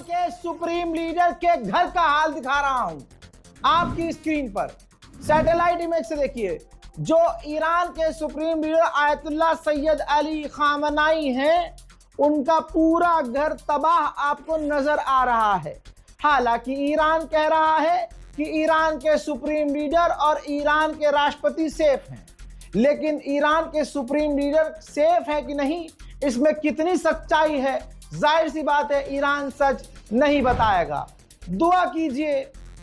के supreme leader के घर का हाल दिखा रहा हूं आपकी स्क्रीन पर। सैटेलाइट इमेज से देखिए, जो ईरान के supreme leader Ayatollah Syed Ali खामनाई हैं, उनका पूरा घर तबाह आपको नजर आ रहा है। हालांकि ईरान कह रहा है कि ईरान के सुप्रीम लीडर और ईरान के राष्ट्रपति सेफ हैं, लेकिन ईरान के सुप्रीम लीडर सेफ है कि नहीं, इसमें कितनी सच्चाई है, जाहिर सी बात है ईरान सच नहीं बताएगा। दुआ कीजिए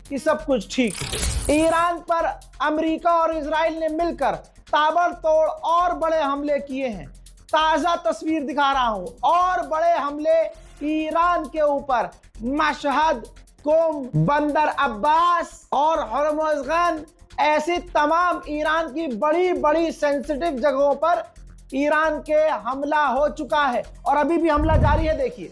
कि सब कुछ ठीक हो। ईरान पर अमेरिका और इजराइल ने मिलकर ताबड़तोड़ और बड़े हमले किए हैं। ताजा तस्वीर दिखा रहा हूं, और बड़े हमले ईरान के ऊपर मशहद, कुम, बंदर अब्बास और हॉर्मुज़गन, ऐसी तमाम ईरान की बड़ी बड़ी सेंसिटिव जगहों पर ईरान के हमला हो चुका है और अभी भी हमला जारी है। देखिए,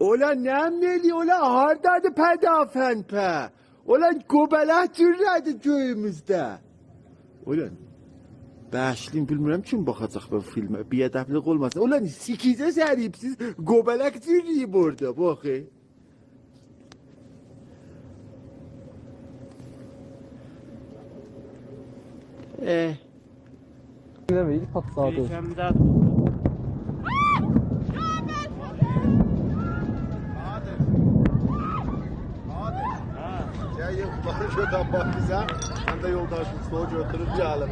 Ulan nemeli ulan hardadı pedafen pe. Ulan göbelek türledi köyümüzde. Ulan Bəşliyim, bilmirəm kim baxacaq bu filmə, biədəblik olmasın. Ulan sikizə səriyibsiz, göbələk türləyib orada, baxı. Demeyi patladı. Ya bakın şuradan bak bize. Ben de yoldaşım soğucu oturup yağlı.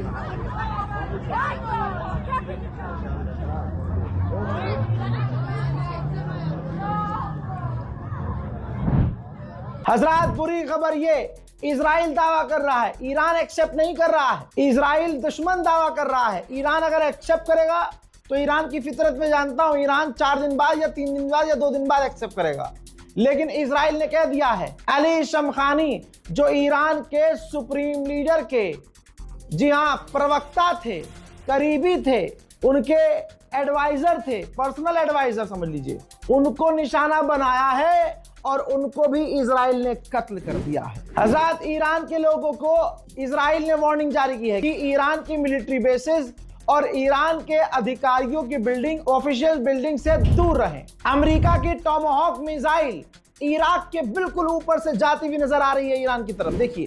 हजरात, बुरी खबर ये, Israel दावा कर रहा है, Iran accept नहीं कर रहा है। इजराइल दुश्मन दावा कर रहा है। ईरान अगर एक्सेप्ट करेगा तो ईरान की फितरत में जानता हूं, ईरान 4 दिन बाद या 3 दिन बाद या 2 दिन बाद एक्सेप्ट करेगा। लेकिन इजराइल ने कह दिया है, अली शमखानी जो ईरान के सुप्रीम लीडर के, जी हाँ, प्रवक्ता थे, करीबी थे, उनके एडवाइजर थे, पर्सनल एडवाइजर समझ लीजिए, उनको निशाना बनाया है और उनको भी इजराइल ने कत्ल कर दिया है। हज़रत, ईरान के लोगों को इजराइल ने वार्निंग जारी की है कि ईरान की मिलिट्री बेसिस और ईरान के अधिकारियों की बिल्डिंग, ऑफिशियल बिल्डिंग से दूर रहें। अमेरिका की टॉमहॉक मिसाइल इराक के बिल्कुल ऊपर से जाती हुई नजर आ रही है ईरान की तरफ। देखिए,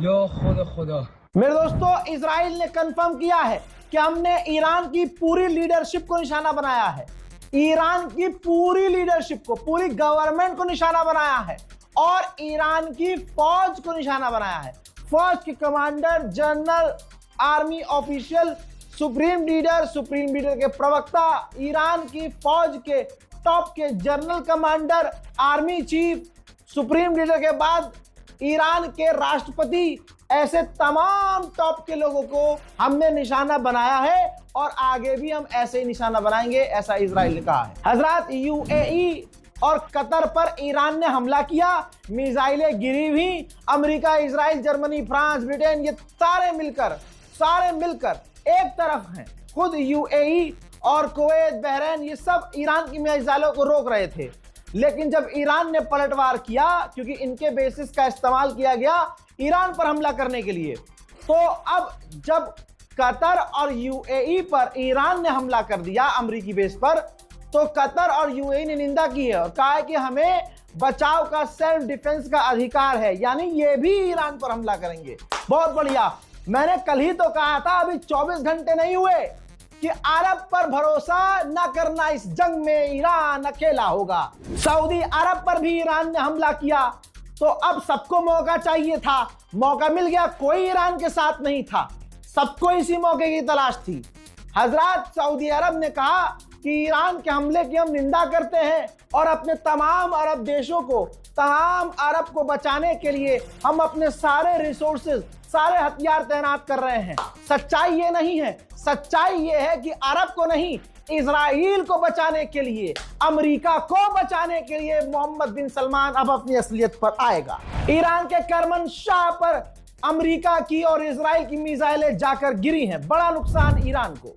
या खुदा खुदा। मेरे दोस्तों, इजराइल ने कंफर्म किया है कि हमने ईरान की पूरी लीडरशिप को निशाना बनाया है। ईरान की पूरी लीडरशिप को, पूरी गवर्नमेंट को निशाना बनाया है और ईरान की फौज को निशाना बनाया है। फौज के commander, general, army official, supreme leader के प्रवक्ता, ईरान की फौज के टॉप के general commander, army chief, supreme leader के बाद ईरान के राष्ट्रपति, ऐसे तमाम टॉप के लोगों को हमने निशाना बनाया है और आगे भी हम ऐसे ही निशाना बनाएंगे, ऐसा इजराइल ने कहा है। हजरत यूएई और कतर पर ईरान ने हमला किया, मिसाइलें गिरी भी। America, Israel, Germany, France, Britain, ये सारे मिलकर एक तरफ हैं। खुद यूएई और कुवैत, बहरीन, ये सब ईरान की मिसाइलों को रोक रहे थे, लेकिन जब ईरान ने पलटवार किया, क्योंकि इनके बेसिस का इस्तेमाल किया गया ईरान पर हमला करने के लिए, तो अब जब कतर और यूएई पर ईरान ने हमला कर दिया अमेरिकी बेस पर, तो कतर और यूएई ने निंदा की है और कहा है कि हमें बचाव का, सेल्फ डिफेंस का अधिकार है, यानी ये भी ईरान पर हमला करेंगे। बहुत बढ़िया। मैंने कल ही तो कहा था, अभी 24 घंटे नहीं हुए, कि अरब पर भरोसा न करना, इस जंग में ईरान अकेला होगा। सऊदी अरब पर भी ईरान ने हमला किया, तो अब सबको मौका चाहिए था, मौका मिल गया। कोई ईरान के साथ नहीं था, सबको इसी मौके की तलाश थी। हजरत सऊदी अरब ने कहा कि ईरान के हमले की हम निंदा करते हैं और अपने तमाम अरब देशों को, तमाम अरब को बचाने के लिए हम अपने सारे रिसोर्सेज, सारे हथियार तैनात कर रहे हैं। सच्चाई ये नहीं है, सच्चाई ये है कि अरब को नहीं, इजराइल को बचाने के लिए, अमेरिका को बचाने के लिए मोहम्मद बिन सलमान अब अपनी असलियत पर आएगा। ईरान के करमन शाह पर अमेरिका की और इजराइल की मिसाइलें जाकर गिरी हैं, बड़ा नुकसान ईरान को।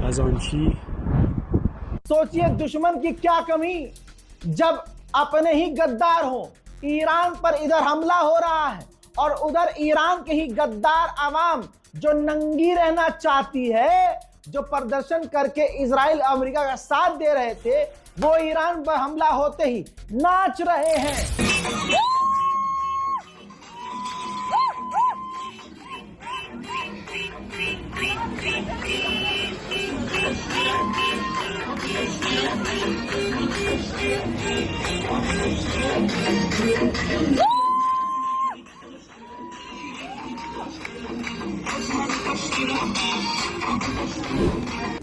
खजांची। सोचिए दुश्मन की क्या कमी, जब अपने ही गद्दार हो। ईरान पर इधर हमला हो रहा है और उधर ईरान के ही गद्दार आवाम जो नंगी रहना चाहती है, जो प्रदर्शन करके इजराइल अमेरिका का साथ दे रहे थे, वो ईरान पर हमला होते ही नाच रहे हैं।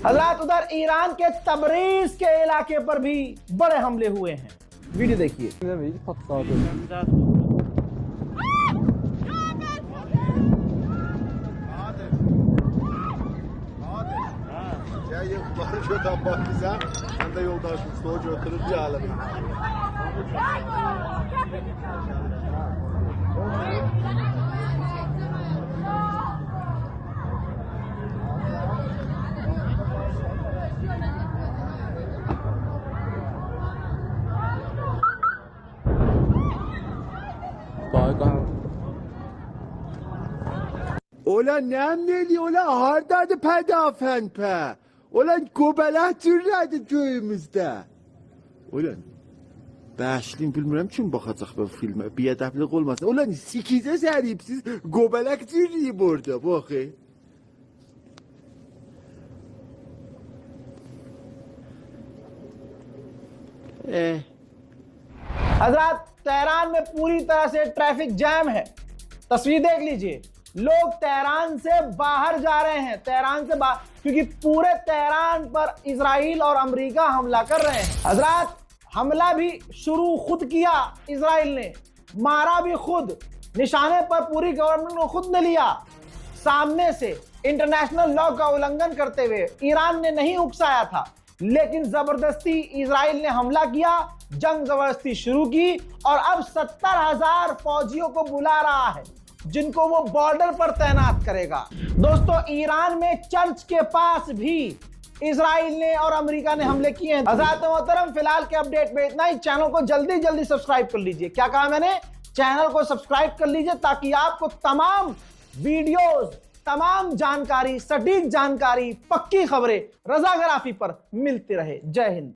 हजरत उधर ईरान के तबरीज के इलाके पर भी बड़े हमले हुए हैं। वीडियो देखिए। Ben de yoldaşım soğucu oturup bir ağladım. Ola nemleli ola hardadı pedafenpe. Ulan göbələk cürlədi göyümüzdə. Ulan, bəşliyim bilmirəm kim baxacaq bu filmə, biədəblik olmasın. Ulan, sikizə səriyibsiz, göbələk cürləyib orada, baxı. हजरत Tehran में पूरी तरह से traffic jam है, तस्वीर देख लीजिए। लोग Tehran से बाहर जा रहे हैं, तेहरान से बाहर, क्योंकि पूरे तेहरान पर इजराइल और अमेरिका हमला कर रहे हैं। हजरत हमला भी शुरू खुद किया इजराइल ने, मारा भी खुद, निशाने पर पूरी गवर्नमेंट को खुद ने लिया। सामने से इंटरनेशनल लॉ का उल्लंघन करते हुए ईरान ने नहीं उकसाया था, लेकिन जबरदस्ती इजराइल ने हमला किया, जंग जबरदस्ती शुरू की और अब 70,000 फौजियों को बुला रहा है, जिनको वो बॉर्डर पर तैनात करेगा। दोस्तों, ईरान में चर्च के पास भी इजराइल ने और अमेरिका ने हमले किए हैं। हज़रात मोहतरम, फिलहाल के अपडेट में इतना ही। चैनल को जल्दी जल्दी सब्सक्राइब कर लीजिए। क्या कहा मैंने? चैनल को सब्सक्राइब कर लीजिए ताकि आपको तमाम वीडियोस, तमाम जानकारी, सटीक जानकारी, पक्की खबरें रज़ा गराफी पर मिलती रहे। जय हिंद।